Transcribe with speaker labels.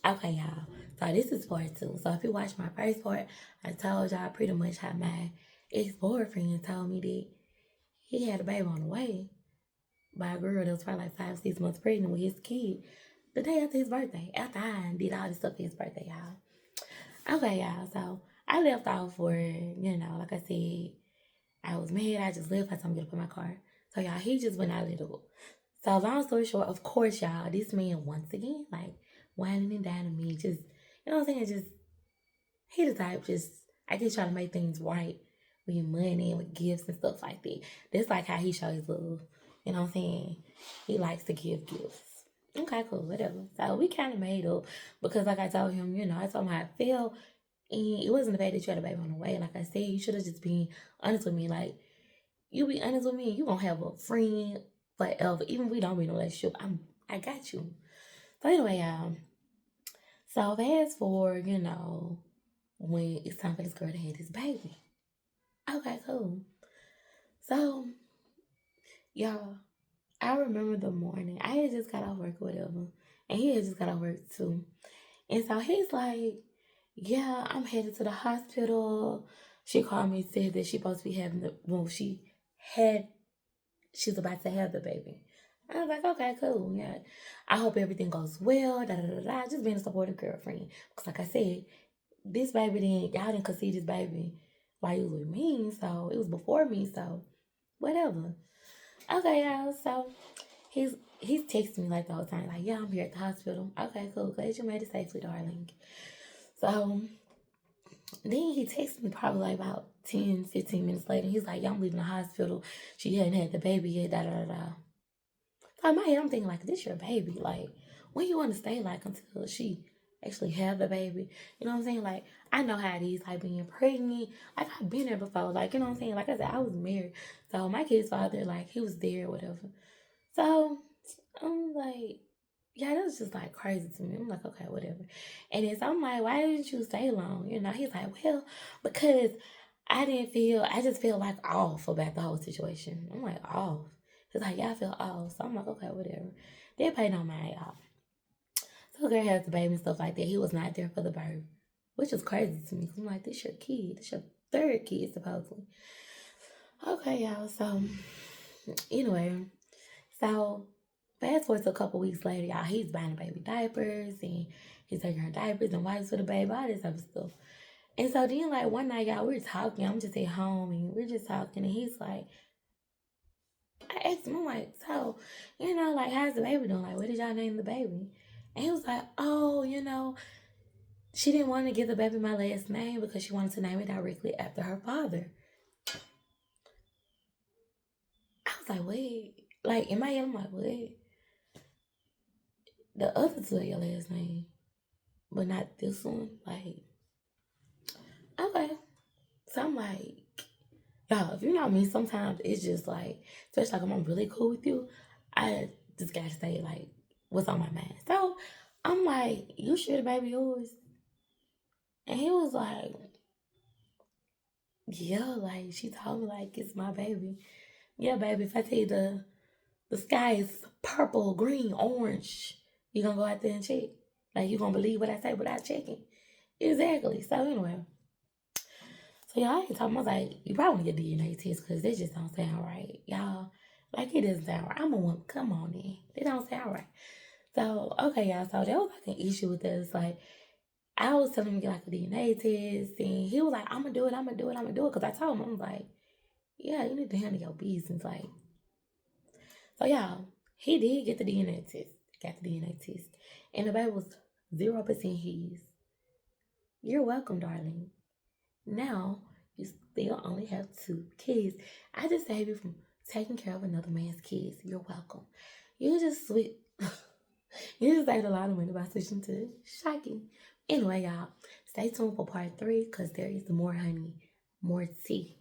Speaker 1: Okay, y'all. So this is part two. So if you watched my first part, I told y'all pretty much how my ex-boyfriend told me that he had a baby on the way by a girl that was probably like 5, 6 months pregnant with his kid the day after his birthday. After I did all this stuff for his birthday, y'all. Okay, y'all. So I left off for, like I said, I was mad. I just left. I told him to get up in my car. So y'all, he just went out of the door. So long story short, of course, y'all, this man once again, like whining and dining me, just what I'm saying, just he the type just I guess trying to make things right with money and with gifts and stuff like that. That's like how he shows love. You know what I'm saying? He likes to give gifts. Okay, cool, whatever. So we kind of made up because, like I told him, I told him how I felt, and it wasn't the fact that you had a baby on the way. Like I said, you should have just been honest with me. Like you be honest with me, you gonna have a friend forever. Even if we don't be in a relationship, I got you. So anyway, so fast forward, when it's time for this girl to have this baby. Okay, cool. So, y'all, I remember the morning. I had just got off work or whatever. And he had just got off work too. And so he's like, yeah, I'm headed to the hospital. She called me and said that she supposed to be having she's about to have the baby. I was like, okay, cool. Yeah. I hope everything goes well. Da da da da. Just being a supportive girlfriend. Because like I said, y'all didn't conceive this baby while you was with me. So it was before me. So whatever. Okay, y'all. So he's texting me like the whole time, like, yeah, I'm here at the hospital. Okay, cool. Glad you made it safely, darling. So then he texted me probably like about 10, 15 minutes later. He's like, yeah, I'm leaving the hospital. She hadn't had the baby yet, da da da da. So in my head, I'm thinking, like, this your baby. Like, when you want to stay, like, until she actually have the baby. You know what I'm saying? Like, I know how it is, like, being pregnant. Like, I've been there before. Like, you know what I'm saying? Like I said, I was married. So my kid's father, like, he was there or whatever. So I'm like, yeah, that was just like crazy to me. I'm like, okay, whatever. And then so I'm like, why didn't you stay long? He's like, well, because I just feel like off about the whole situation. I'm like, off. He's like, yeah, I feel off. So I'm like, okay, whatever. They pay no mind, y'all. So the girl has the baby and stuff like that. He was not there for the birth, which is crazy to me. Cause I'm like, this your kid. This your third kid, supposedly. Okay, y'all. So, anyway, so fast forward to a couple weeks later, y'all, he's buying the baby diapers and he's taking her diapers and wipes for the baby, all this other stuff. And so then, like, one night, y'all, we're talking. I'm just at home and we're just talking. And he's like, I asked him, I'm like, so, like, how's the baby doing? Like, what did y'all name the baby? And he was like, oh, she didn't want to give the baby my last name because she wanted to name it directly after her father. I was like, wait. Like, in my head, I'm like, wait. The other two are your last name, but not this one. Like, okay. So I'm like, y'all, if you know me, sometimes it's just like, especially like if I'm really cool with you, I just gotta say like what's on my mind. So I'm like, you sure the baby yours? And he was like, yeah, like she told me like it's my baby. Yeah, baby, if I tell you the sky is purple, green, orange, you gonna go out there and check. Like you gonna believe what I say without checking. Exactly. So anyway. So y'all ain't talking. I was like, you probably want to get DNA test because they just don't sound right, y'all. Like it doesn't sound right. I'm a woman. Come on, then. They don't sound right. So okay, y'all. So there was like an issue with us. Like I was telling him to get like a DNA test, and he was like, "I'm gonna do it. I'm gonna do it. I'm gonna do it." Because I told him, I was like, "Yeah, you need to handle your business." Like, so y'all, he did get the DNA test. Got the DNA test, and the baby was 0% his. You're welcome, darling. Now you still only have 2 kids. I just saved you from taking care of another man's kids. You're welcome. You just sweet. You just saved a lot of money by switching to shocking. Anyway, y'all, stay tuned for part 3 because there is more honey, more tea.